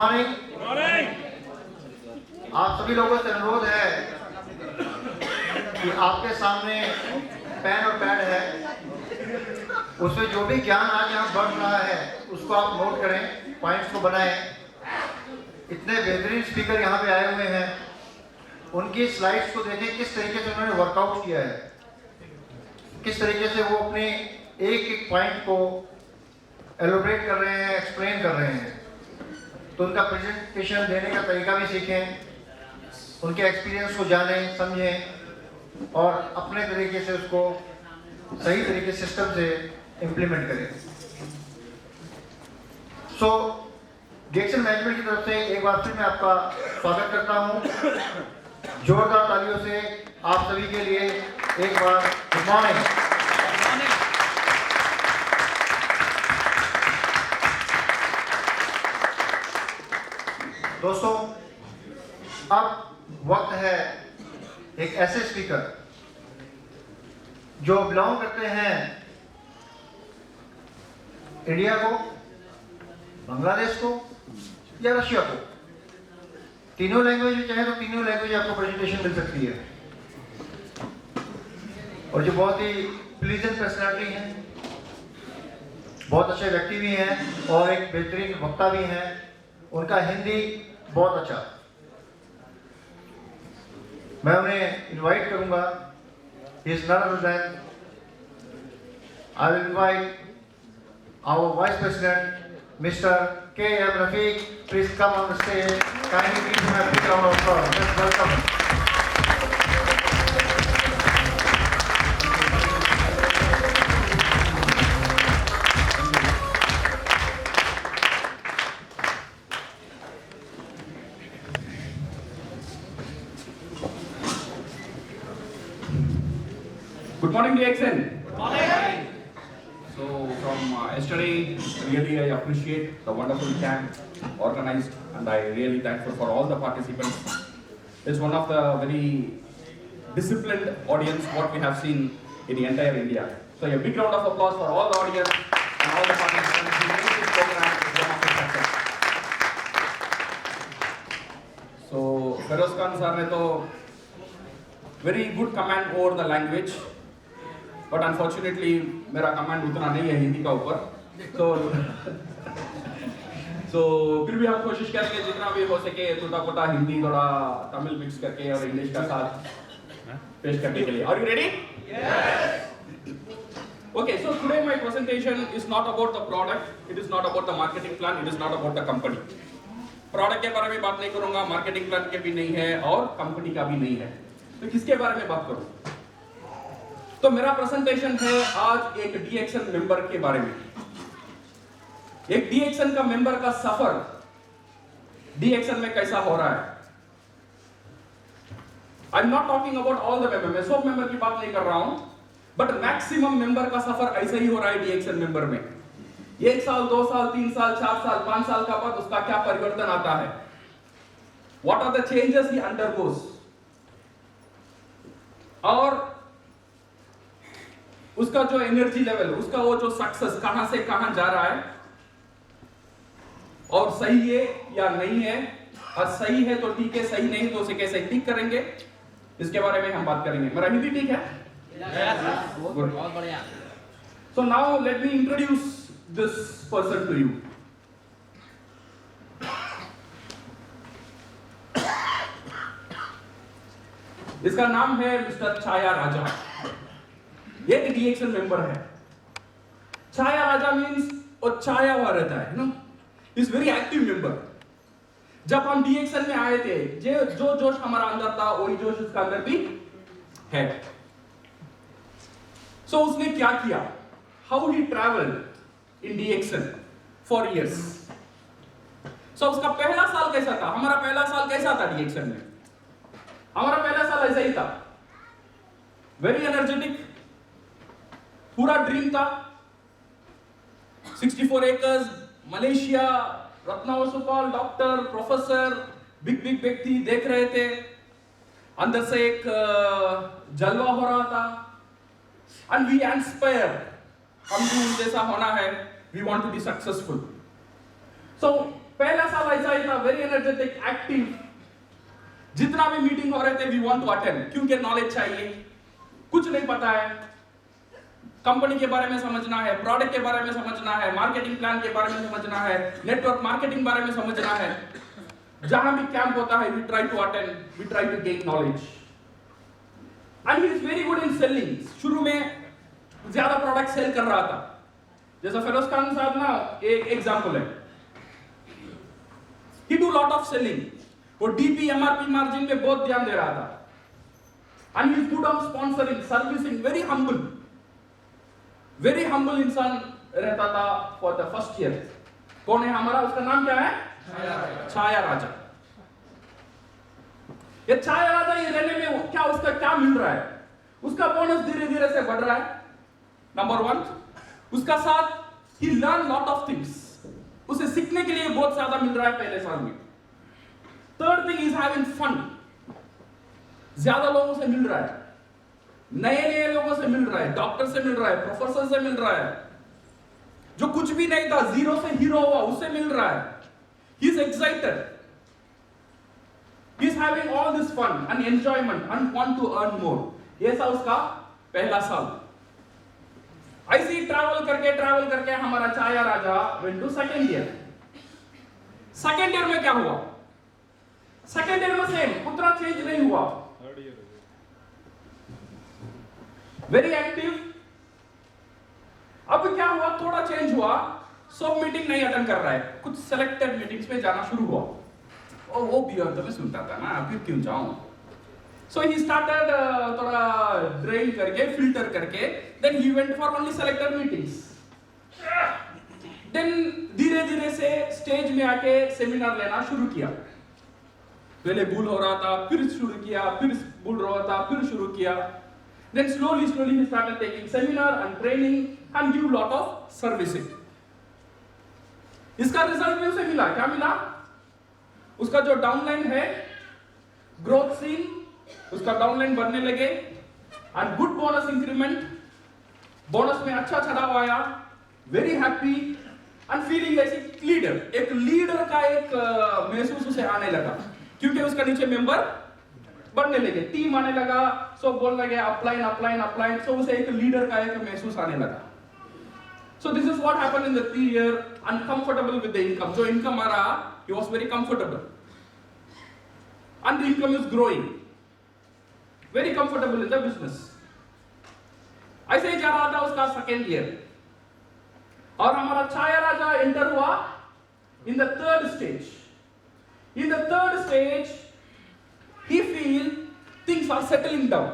Morning. आप सभी लोगों से अनुरोध है कि आपके सामने पेन और पैड है, उसमें जो भी ज्ञान आज यहाँ बढ़ रहा है उसको आप नोट करें, पॉइंट्स को बनाएं। इतने बेहतरीन स्पीकर यहाँ पे आए हुए हैं, उनकी स्लाइड्स को देखें किस तरीके से उन्होंने वर्कआउट किया है, किस तरीके से वो अपने एक एक पॉइंट को एलोबरेट कर रहे हैं, एक्सप्लेन कर रहे हैं। तो उनका प्रेजेंटेशन देने का तरीका भी सीखें, उनके एक्सपीरियंस को जानें, समझें और अपने तरीके से उसको सही तरीके सिस्टम से इम्प्लीमेंट करें। सो डिएक्शन मैनेजमेंट की तरफ से एक बार फिर मैं आपका स्वागत करता हूं। जोरदार तालियों से आप सभी के लिए एक बार गुड मॉर्निंग। दोस्तों, अब वक्त है एक ऐसे स्पीकर जो बिलोंग करते हैं इंडिया को, बांग्लादेश को या रशिया को। तीनों लैंग्वेज में चाहे तो तीनों लैंग्वेज आपको प्रेजेंटेशन मिल सकती है। और जो बहुत ही प्लीजेंट पर्सनालिटी हैं, बहुत अच्छे व्यक्ति भी हैं और एक बेहतरीन वक्ता भी हैं। उनका हिंदी बहुत अच्छा। मैं उन्हें इनवाइट करूंगा। He is none other than I will invite our Vice President, Mr. K.M. Rafiq. Please come on the stage. Kindly give him a big round of applause. Let's welcome him. Good morning, DXN. Good morning. So from yesterday, really I appreciate the wonderful camp organized, and I really thankful for all the participants. It's one of the very disciplined audience what we have seen in the entire India. So a big round of applause for all the audience and all the participants who made this program one of the success. So Feroz Khan sir ने तो very good command over the language. But unfortunately मेरा command उतना नहीं है हिंदी का ऊपर, तो फिर भी हम कोशिश करेंगे जितना भी हो सके थोड़ा पोटा हिंदी थोड़ा तमिल मिक्स करके और इंग्लिश का साथ पेश करने के लिए। Are you ready? Yes. Okay, so today my presentation is not about the product, it is not about the marketing plan, it is not about the company. Product के बारे में बात नहीं करूंगा, मार्केटिंग प्लान के भी नहीं है और कंपनी का भी नहीं है, तो किसके बारे में बात करूं? तो मेरा प्रेजेंटेशन है आज एक डीएक्शन मेंबर के बारे में। एक डीएक्शन का मेंबर का सफर डीएक्शन में कैसा हो रहा है। I am not talking about all the member, मैं सब मेंबर की बात नहीं कर रहा हूं, बट मैक्सिमम मेंबर का सफर ऐसे ही हो रहा है डीएक्शन मेंबर में। 1 साल, 2 साल, 3 साल, 4 साल, 5 साल का बाद उसका क्या परिवर्तन आता है, what are the changes he undergoes, और उसका जो एनर्जी लेवल, उसका वो जो सक्सेस कहां से कहां जा रहा है, और सही है या नहीं है, और सही है तो ठीक है, सही नहीं तो उसे कैसे ठीक करेंगे, इसके बारे में हम बात करेंगे। मेरा हिंदी ठीक है? बहुत बढ़िया। So now let me introduce this person to you. इसका नाम है मिस्टर छाया राजा। एक डीएक्शन मेंबर है। छाया राजा मीन्स और छाया हुआ रहता है ना, इज वेरी एक्टिव मेंबर। जब हम डीएक्शन में आए थे, जो जोश हमारा अंदर था वही जोश उसका अंदर भी है। सो उसने क्या किया, हाउ ही ट्रैवल्ड इन डीएक्शन फॉर इयर्स। सो उसका पहला साल कैसा था, हमारा पहला साल कैसा था डीएक्शन में? हमारा पहला साल ऐसा ही था, वेरी एनर्जेटिक, पूरा ड्रीम था। 64 एकर्स, मलेशिया, रत्नावसुपाल, डॉक्टर, प्रोफेसर, बिग बिग व्यक्ति देख रहे थे, अंदर से एक जलवा हो रहा था, एंड वी एस्पायर, हम भी जैसा होना है, we want to be successful. So पहला साल ऐसा ही था, वेरी एनर्जेटिक, एक्टिव, जितना भी मीटिंग हो रहे थे वी वांट टू अटेंड, क्योंकि नॉलेज चाहिए, कुछ नहीं पता है, कंपनी के बारे में समझना है, प्रोडक्ट के बारे में समझना है, मार्केटिंग प्लान के बारे में समझना है, नेटवर्क मार्केटिंग बारे में समझना है। जहां भी कैंप होता है we try to attend, we try to gain knowledge and he is very good in selling. शुरू में ज्यादा प्रोडक्ट सेल कर रहा था, जैसा फिरोज खान साहब ना एक एग्जांपल है, ही डू लॉट ऑफ सेलिंग, वो डीपी एमआरपी मार्जिन में बहुत ध्यान दे रहा था and he is good on sponsoring, servicing, very humble इंसान रहता था फॉर द फर्स्ट ईयर। कौन है हमारा, उसका नाम क्या है, छाया राजा। ये छाया राजा ये रहने में क्या उसका क्या मिल रहा है, उसका बोनस धीरे धीरे से बढ़ रहा है, नंबर 1। उसका साथ ही लर्न लॉट ऑफ थिंग्स, उसे सीखने के लिए बहुत ज्यादा मिल रहा है पहले साल में। Third thing is having fun, ज्यादा लोगों से मिल रहा है, नए लोगों से मिल रहा है, डॉक्टर से मिल रहा है, प्रोफेसर से मिल रहा है, जो कुछ भी नहीं था जीरो से हीरो हुआ उससे मिल रहा है। He is excited, he is having all this fun and enjoyment and want to earn more. ये था उसका पहला साल। ऐसे ही ट्रैवल करके हमारा Chhaya Raja went to second year. Second year में क्या हुआ, सेकंड ईयर में सेम उतना चेंज नहीं हुआ, वेरी एक्टिव। अब क्या हुआ, थोड़ा चेंज हुआ, सब मीटिंग नहीं अटेंड कर रहा है, कुछ सेलेक्टेड मीटिंग्स में जाना शुरू हुआ। और वो बियर तो मैं सुनता था ना, फिर क्यों जाऊं। सो ही स्टार्टेड थोड़ा ड्रेन करके, फिल्टर करके, then he went for only selected meetings. Then धीरे धीरे से स्टेज में आके सेमिनार लेना शुरू किया। पहले भूल हो रहा था, फिर शुरू किया, फिर भूल रहा था, फिर शुरू किया। Then slowly he started taking seminar and training and give lot of servicing. इसका रिजल्ट में उसे मिला, क्या मिला, उसका जो डाउनलाइन है, ग्रोथ सीन, उसका डाउनलाइन बढ़ने लगे and good bonus increment, bonus में अच्छा चढ़ाव आया, वेरी हैप्पी एंड फीलिंग ऐसी लीडर, एक लीडर का एक महसूस उसे आने लगा, क्योंकि उसका नीचे मेंबर बढ़ने लगे, टीम आने लगा, सब बोलने लगे अपलाइन, सो उसे एक लीडर का एक महसूस आने लगा। So this is what happened in the 3 year, uncomfortable with the income, जो इनकम आ रहा, he was very comfortable and the income is growing, very comfortable in the business. ऐसे ही जा रहा था उसका सेकेंड ईयर, और हमारा छाया राजा एंटर हुआ in the third stage. In the third stage he feel things are settling down,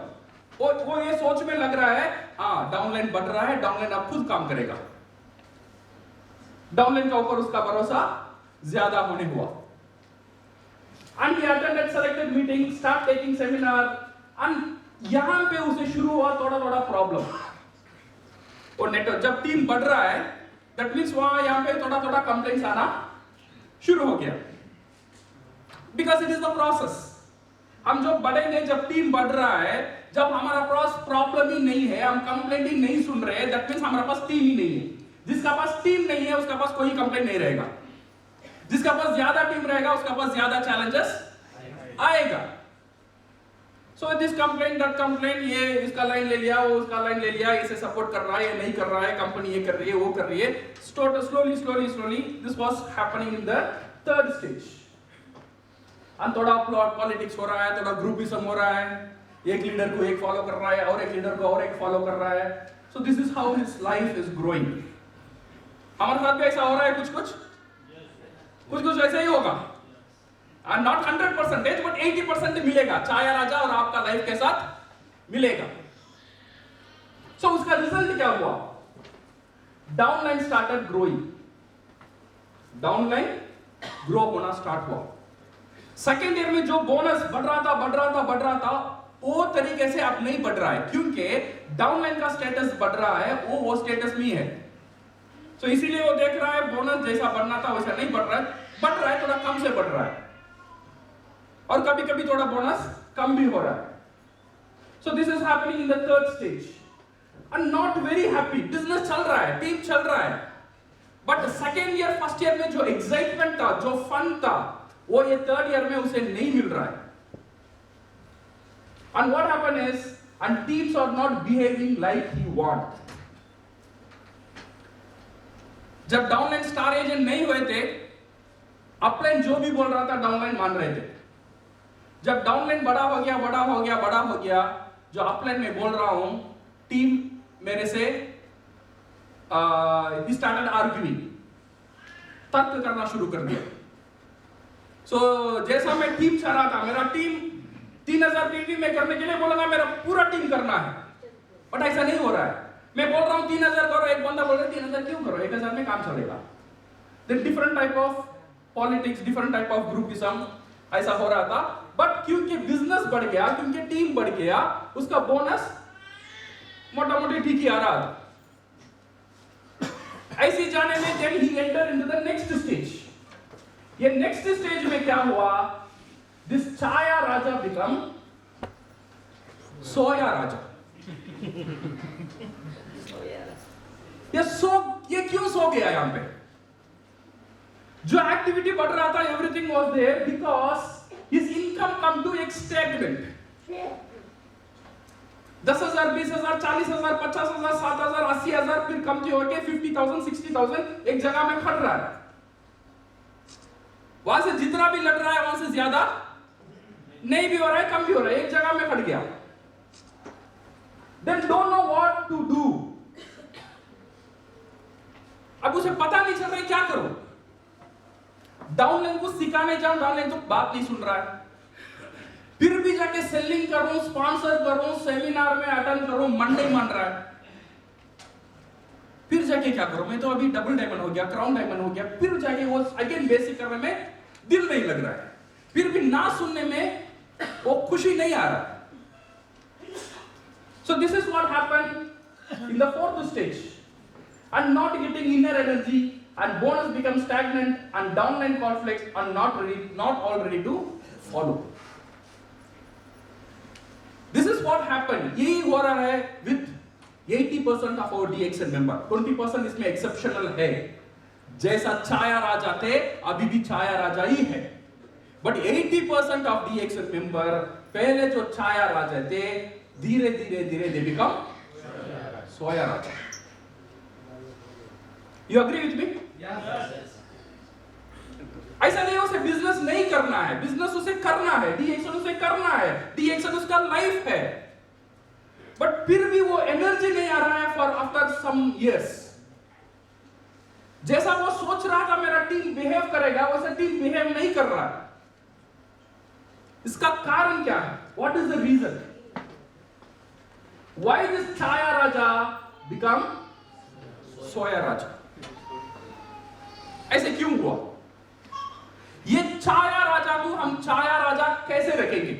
वो ये सोच में लग रहा है, डाउनलाइन बढ़ रहा है, डाउनलाइन अब खुद काम करेगा, डाउनलाइन का ऊपर उसका भरोसा ज्यादा होने हुआ। And he attended selected meetings, start taking seminar, and यहां पे उसे शुरू हुआ थोड़ा प्रॉब्लम। और नेटवर्क जब टीम बढ़ रहा है, दैट मींस वहां यहां पे थोड़ा कंप्लेंट्स आना शुरू हो गया, because it is the process. हम जो बढ़ेंगे, जब टीम बढ़ रहा है, जब हमारा पास प्रॉब्लम ही नहीं है, हम कंप्लेंट ही नहीं सुन रहे, दैट मींस हमारे पास टीम ही नहीं है। जिसका पास टीम नहीं है उसका पास कोई कंप्लेंट नहीं रहेगा, जिसका पास ज्यादा टीम रहेगा उसका पास ज्यादा चैलेंजेस आएगा। So this complaint, that complaint, ये इसका लाइन ले लिया, वो उसका लाइन ले लिया, इसे सपोर्ट कर रहा है, ये नहीं कर रहा है, कंपनी ये कर रही है, वो कर रही है। Slowly this was happening in the third stage. और थोड़ा पॉलिटिक्स हो रहा है, थोड़ा ग्रुपिज्म हो रहा है, एक लीडर को एक फॉलो कर रहा है और एक लीडर को और एक फॉलो कर रहा है। So this is how his life is growing. हमारे साथ भी ऐसा हो रहा है, कुछ ऐसा ही होगा, and not 100% but 80% मिलेगा, छाया राजा और आपका लाइफ के साथ मिलेगा। सो उसका रिजल्ट क्या हुआ, downline started growing, downline grow होना स्टार्ट हुआ। सेकेंड ईयर में जो बोनस बढ़ रहा था, वो तरीके से अब नहीं बढ़ रहा है, क्योंकि डाउनलाइन का स्टेटस बढ़ रहा है, वो स्टेटस में है। सो इसीलिए वो देख रहा है बोनस जैसा बढ़ना था वैसा नहीं बढ़ रहा है, थोड़ा कम से बढ़ रहा है, और कभी कभी थोड़ा बोनस कम भी हो रहा है। So this is happening in the third stage and not very happy. Business चल रहा है, टीम चल रहा है, but second year first year में जो एक्साइटमेंट था, जो फन था, वो ये थर्ड ईयर में उसे नहीं मिल रहा है. And what happened is, and teams are not behaving like he want. जब डाउनलाइन स्टार एजेंट नहीं हुए थे, अपलाइन जो भी बोल रहा था डाउनलाइन मान रहे थे. जब डाउनलाइन बड़ा हो गया, जो अपलाइन में बोल रहा हूं, टीम मेरे से स्टार्टेड आर्ग्यूइंग, तर्क करना शुरू कर दिया. सो जैसा मैं टीम चाह रहा था, मेरा टीम 3000 पीवी में करने के लिए बोला, मेरा पूरा टीम करना है, बट ऐसा नहीं हो रहा है. मैं बोल रहा हूं 3000 करो, एक बंदा बोल रहा है 3000 क्यों करो, 1000 में काम चलेगा. Then different type of politics, different type of groupism ऐसा हो रहा था. बट क्योंकि बिजनेस बढ़ गया, क्योंकि टीम बढ़ गया, उसका बोनस मोटा मोटी ठीक ही आ रहा था. ऐसे जाने में then he enter into the next stage. ये नेक्स्ट स्टेज में क्या हुआ, दिस छाया राजा बिकम सोया राजा. ये क्यों सो गया यहां पे? जो एक्टिविटी बढ़ रहा था, everything was there, because his income come to एक स्टैग्नेंट. 10,000, 20,000, 40,000, 50,000, 7,000, 80,000, फिर कम होके 50,000, 60,000 एक जगह में खट रहा है. वहां से जितना भी लग रहा है, वहां से ज्यादा नहीं भी हो रहा है, कम भी हो रहा है, एक जगह में खट गया. Then don't know what to do. अब उसे पता नहीं चल रहा है क्या करूं. डाउनलाइन को सिखाने जाऊं, डाउनलाइन तो बात नहीं सुन रहा है. फिर भी जाके सेलिंग करूं, स्पॉन्सर करूं, सेमिनार में अटेंड करूं, मन नहीं मान रहा है. फिर जाके क्या करूं, मैं तो अभी डबल डायमंड हो गया, क्राउन डायमंड हो गया, फिर जाके वो अगेन बेसिक करने में दिल नहीं लग रहा है. फिर भी ना सुनने में वो खुशी नहीं आ रहा. So this is what happened in the fourth stage, and not getting inner energy, and bonus becomes stagnant, and downline conflicts are not all ready to follow. This is what happened. यही हो रहा है with 80% of our DXN member. 20% इसमें exceptional है. जैसा छाया राजा थे, अभी भी छाया राजा ही है. But 80% of DXN member पहले जो छाया राजा थे, धीरे धीरे they become soya Raja. You agree with me? Yes. ऐसा नहीं उसे बिजनेस नहीं करना है, बिजनेस उसे करना है, डीएक्शन उसे करना है, डीएक्शन उसका लाइफ है. बट फिर भी वो एनर्जी नहीं आ रहा है फॉर आफ्टर सम इयर्स. जैसा वो सोच रहा था मेरा टीम बिहेव करेगा, वैसा टीम बिहेव नहीं कर रहा है. इसका कारण क्या है? What is the reason? Why this Chaya Raja become Soya Raja? ऐसे क्यों हुआ? ये छाया राजा को हम छाया राजा कैसे रखेंगे?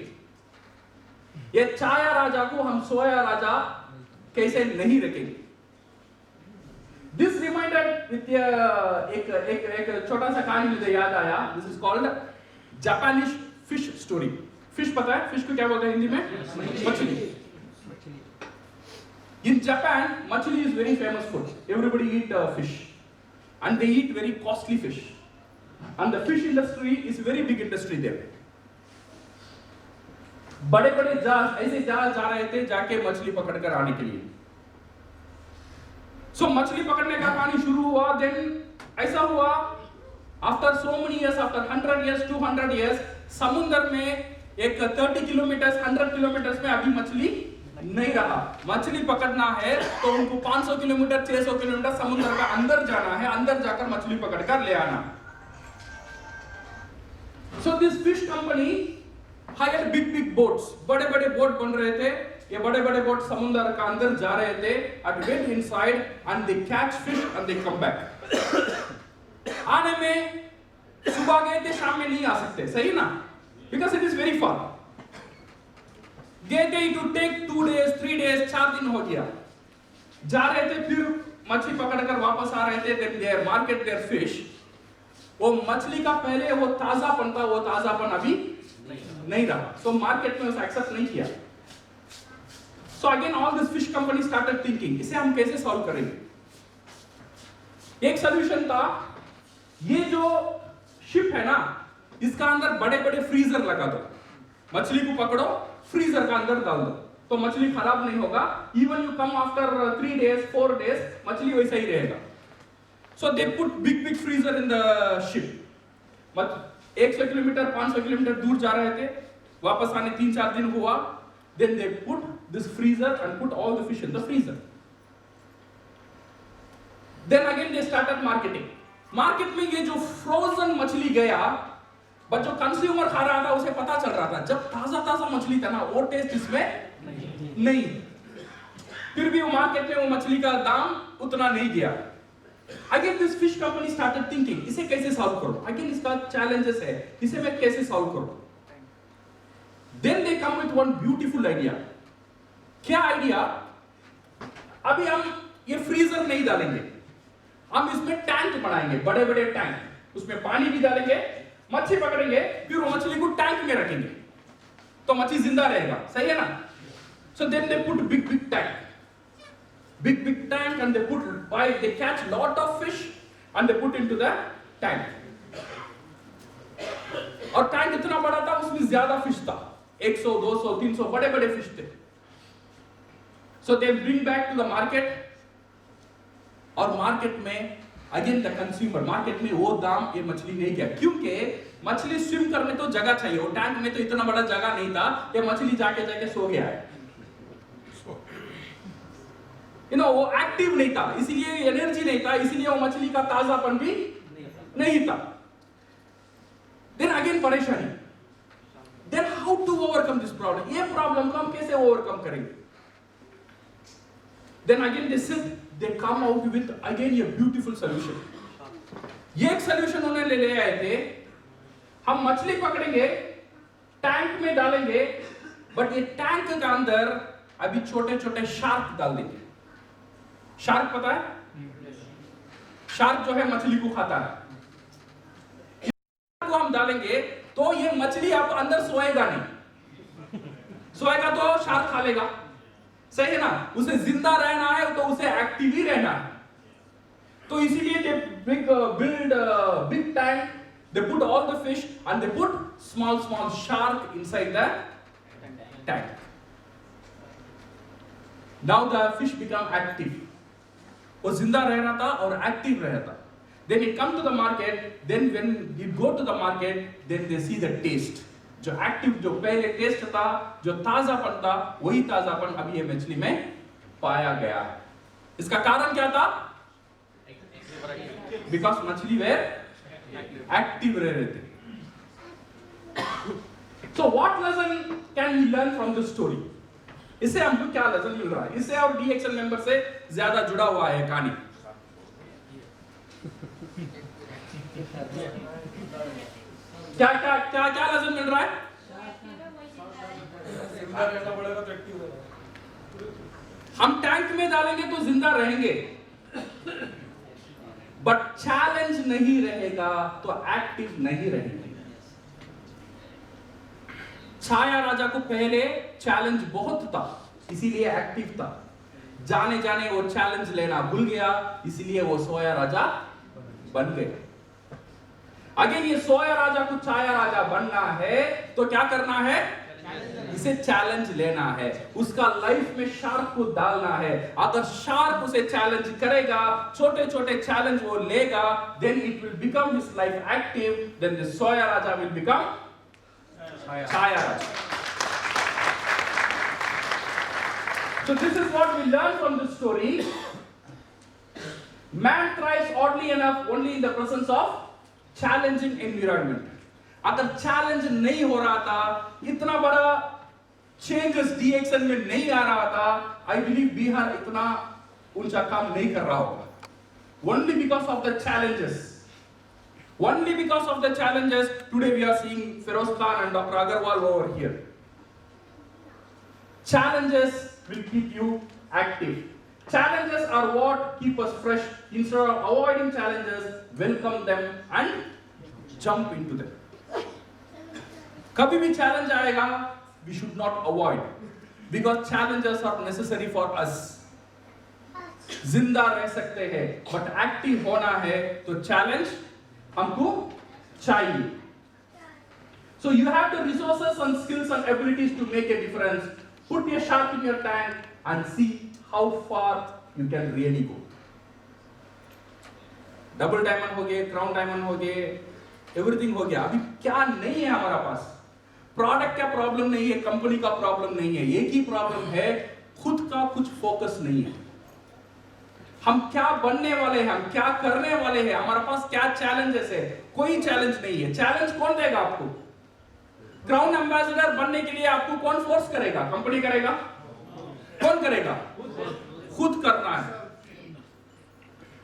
ये छाया राजा को हम सोया राजा कैसे नहीं रखेंगे? This reminded with एक छोटा सा कहानी मुझे याद आया. This is called Japanese fish story. Fish पता है? Fish को क्या बोलते हैं हिंदी में? मछली. In Japan, machli is very famous food. Everybody eat fish, and they eat very costly fish. And the fish industry is very big industry there. बड़े-बड़े जहाज ऐसे जहाज जा रहे थे जाके मछली पकड़कर आने के लिए. So मछली पकड़ने का कहानी शुरू हुआ. Then ऐसा हुआ after so many years, after 100 years, 200 years, समुद्र में एक 30 किलोमीटर, 100 किलोमीटर में अभी मछली नहीं रहा. मछली पकड़ना है तो उनको 500 किलोमीटर, 600 किलोमीटर समुद्र का अंदर जाना है, अंदर जाकर मछली पकड़कर ले आना. So this fish company hired big boats. बड़े-बड़े बोट बन रहे थे. ये बड़े-बड़े बोट समुद्र का अंदर जा रहे थे, and went inside and they catch fish and they come back. आने में सुबह गए थे, शाम में नहीं आ सकते, सही ना? Because it is very far. गए थे to take 2 days, 3 days, 4 दिन हो गया. जा रहे थे, फिर मछली पकड़कर वापस आ रहे थे. Then they market their fish. वो मछली का पहले वो ताजापन था, वो ताजापन अभी नहीं रहा. So मार्केट में उसे एक्सेप्ट नहीं किया. So again all this fish company started thinking, इसे हम कैसे सॉल्व करेंगे? एक सोल्यूशन था, ये जो शिप है ना, इसका अंदर बड़े बड़े फ्रीजर लगा दो, मछली को पकड़ो, फ्रीजर का अंदर डाल दो, तो मछली खराब नहीं होगा। Even you come after 3 days 4 days, मछली वैसा ही रहेगा। So they put big big freezer in the ship. 100 kilometre 500 kilometre दूर जा रहे थे, वापस आने 3-4 दिन हुआ। Then they put this freezer and put all the fish in the freezer. Then again they started marketing. Market में ये जो फ्रोजन मछली गया, बट जो कंज्यूमर खा रहा था उसे पता चल रहा था, जब ताजा ताजा मछली था ना, वो टेस्ट इसमें नहीं। फिर भी वो मार्केट में वो मछली का दाम उतना नहीं गया। Again this fish company started thinking, इसे कैसे सॉल्व करूं, अगेन इसका चैलेंजेस है, इसे मैं कैसे सॉल्व करूं। Then they come with one beautiful idea. क्या आइडिया? अभी हम ये फ्रीजर नहीं डालेंगे, हम इसमें टैंक बनाएंगे, बड़े बड़े टैंक, उसमें पानी भी डालेंगे, मछली पकड़ेंगे, फिर वो मछली को टैंक में रखेंगे, तो मछली जिंदा रहेगा। सही है ना? So then they put big big tank, big tank, and they put, why they catch lot of fish and they put into the tank. और टैंक इतना बड़ा था, उसमें ज्यादा फिश था, 100 200 300 बड़े बड़े फिश थे। So they bring back to the market, और मार्केट में अगेन द कंज्यूमर, मार्केट में वो दाम ये मछली नहीं गया, क्योंकि मछली स्विम करने तो जगह चाहिए, और टैंक में तो इतना बड़ा जगह नहीं था, ये मछली जाके जाके सो गया है। वो एक्टिव नहीं था, इसीलिए एनर्जी नहीं था, इसीलिए वो मछली का ताजापन भी नहीं था। देन अगेन परेशानी। Then how to overcome this problem, ये प्रॉब्लम को हम कैसे ओवरकम करेंगे? Then again they sit, they come out with again ये ब्यूटीफुल सॉल्यूशन। ये एक सॉल्यूशन उन्होंने ले आए थे, हम मछली पकड़ेंगे, टैंक में डालेंगे, बट ये टैंक के अंदर अभी छोटे छोटे शार्क डाल देंगे। शार्क पता है? शार्क जो है मछली को खाता है, को हम डालेंगे तो ये मछली अब अंदर सोएगा नहीं, सोएगा तो शार्क खा लेगा। सही है ना? उसे जिंदा रहना है तो उसे एक्टिव ही रहना है, तो इसीलिए they build big tank, they put all the fish and they put small small shark inside the tank. Now the fish become active, वो जिंदा रह रहा था और एक्टिव रह रहा था। Then it come to the market, then when it go to the market, then they see the taste. जो एक्टिव, जो पहले टेस्ट था, जो ताजापन था, वही ताजापन अभी ये मछली में पाया गया है। इसका कारण क्या था? Because मछली वे एक्टिव रह रहे थे। So what lesson can we learn from this story? इससे हमको क्या लेसन मिल रहा है? इससे और डीएक्सएल मेंबर से ज्यादा जुड़ा हुआ है कहानी। क्या क्या क्या क्या लेसन मिल रहा है? हम टैंक में डालेंगे तो जिंदा रहेंगे, बट चैलेंज नहीं रहेगा तो एक्टिव नहीं रहेंगे। छाया राजा को पहले चैलेंज बहुत था, इसीलिए एक्टिव था। जाने जाने वो चैलेंज लेना भूल गया, इसीलिए वो सोया राजा बन गया। अगेन ये सोया राजा को छाया राजा बनना है तो क्या करना है? इसे चैलेंज लेना है, उसका लाइफ में शार्क को डालना है। अगर शार्क उसे चैलेंज करेगा, छोटे छोटे चैलेंज वो लेगा, then it will become his life active, then the सोया राजा will become Chaya Raja. So this is what we learn from this story. Man thrives oddly enough only in the presence of challenging environment. अगर challenge नहीं हो रहा था, इतना बड़ा changes DXL में नहीं आ रहा था, आई बिलीव बिहार इतना ऊंचा काम नहीं कर रहा होगा। Only because of the challenges. Only because of the challenges, today we are seeing Feroz Khan and Dr. Agarwal over here. Challenges will keep you active. Challenges are what keep us fresh. Instead of avoiding challenges, welcome them and jump into them. कभी भी challenge आएगा, we should not avoid, because challenges are necessary for us. जिंदा रह सकते हैं, but active होना है तो चैलेंज हमको चाहिए. So you have the resources and skills and abilities to make a difference. Put a shark in your tank and see how far you can really go. Double diamond हो गए, crown diamond हो गए, everything हो गया. अभी क्या नहीं है हमारा पास? प्रोडक्ट का प्रॉब्लम नहीं है, कंपनी का प्रॉब्लम नहीं है, एक ही प्रॉब्लम है, खुद का कुछ फोकस नहीं है. हम क्या बनने वाले हैं, हम क्या करने वाले हैं, हमारे पास क्या चैलेंजेस है? कोई चैलेंज नहीं है. चैलेंज कौन देगा आपको? क्राउन एम्बेसडर बनने के लिए आपको कौन फोर्स करेगा? कंपनी करेगा? कौन करेगा? खुद करना है.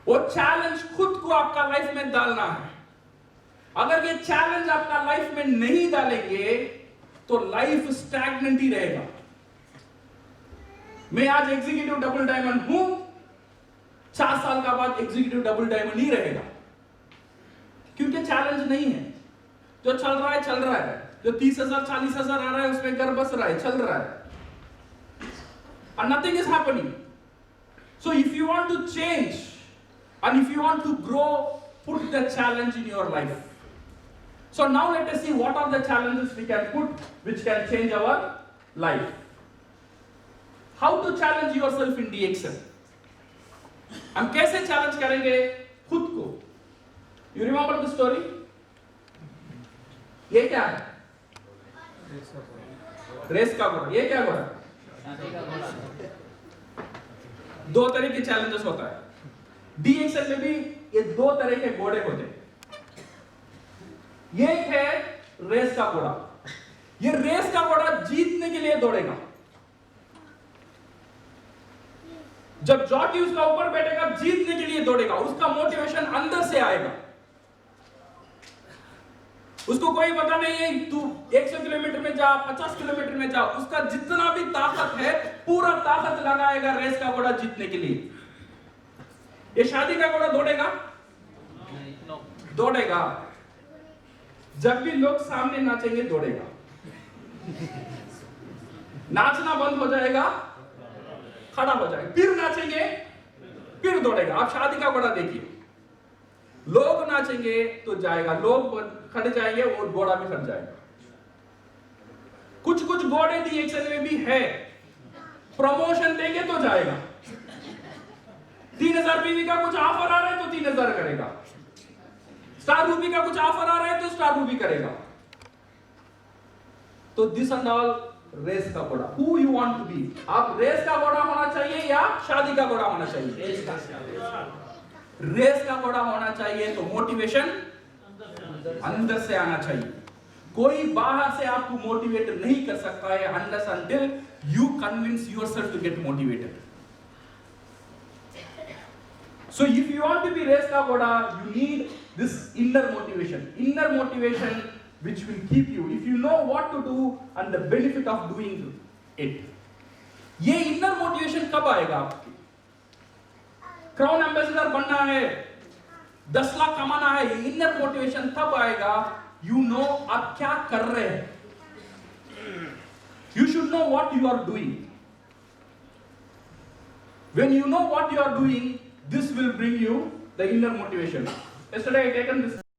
वो चैलेंज खुद को आपका लाइफ में डालना है. अगर ये चैलेंज आपका लाइफ में नहीं डालेंगे तो लाइफ स्टैग्नेंट ही रहेगा. मैं आज एग्जीक्यूटिव डबल डायमंड हूं, 4 साल का बाद एग्जीक्यूटिव डबल डायमंड ही रहेगा, क्योंकि चैलेंज नहीं है. जो चल रहा है चल रहा है, जो 30,000 40,000 आ रहा है उसमें घर बस रहा है, चल रहा है, and nothing is happening. So if you want to change and if you want to grow, put the challenge in your life. So now let us see what are the challenges we can put which can change our life. How to challenge yourself in DXL? हम कैसे challenge करेंगे खुद को? You remember the story? ये क्या है? Race का घोड़ा. ये क्या घोड़ा? दो तरह के चैलेंजेस होता है. DXL में भी ये 2 तरह के घोड़े होते हैं. एक है रेस का घोड़ा. ये रेस का घोड़ा जीतने के लिए दौड़ेगा. जब जॉकी उसका ऊपर बैठेगा, जीतने के लिए दौड़ेगा. उसका मोटिवेशन अंदर से आएगा. उसको कोई पता नहीं है तू 100 किलोमीटर में जा, 50 किलोमीटर में जा, उसका जितना भी ताकत है पूरा ताकत लगाएगा रेस का घोड़ा जीतने के लिए. ये शादी का घोड़ा दौड़ेगा? दौड़ेगा. जब भी लोग सामने नाचेंगे दौड़ेगा. नाचना बंद हो जाएगा, खड़ा हो जाएगा, फिर नाचेंगे, फिर दौड़ेगा. आप शादी का घोड़ा देखिए, लोग नाचेंगे तो जाएगा, लोग खड़े जाएंगे और घोड़ा भी खड़ जाएगा. कुछ कुछ घोड़े DXL में भी है, प्रमोशन देंगे तो जाएगा. 3,000 PV का कुछ ऑफर आ रहा है तो 3,000 करेगा. स्टार रूबी का कुछ ऑफर आ रहा है तो स्टार रूबी करेगा. तो दिस एंड ऑल रेस का घोड़ा. Who you want to be? आप रेस का घोड़ा होना चाहिए या शादी का घोड़ा होना चाहिए? रेस का घोड़ा होना चाहिए तो मोटिवेशन अंदर से आना चाहिए. कोई बाहर से आपको मोटिवेट नहीं कर सकता है unless until you convince yourself to get motivated. So if you want to be race ka ghoda, you need this inner motivation which will keep you, if you know what to do and the benefit of doing it. ये inner motivation कब आएगा आपकी? Crown ambassador बनना है, 10 लाख कमाना है, ये inner motivation तब आएगा यू नो आप क्या कर रहे हैं. You should know what you are doing. When you know what you are doing, this will bring you the inner motivation. Yesterday I taken this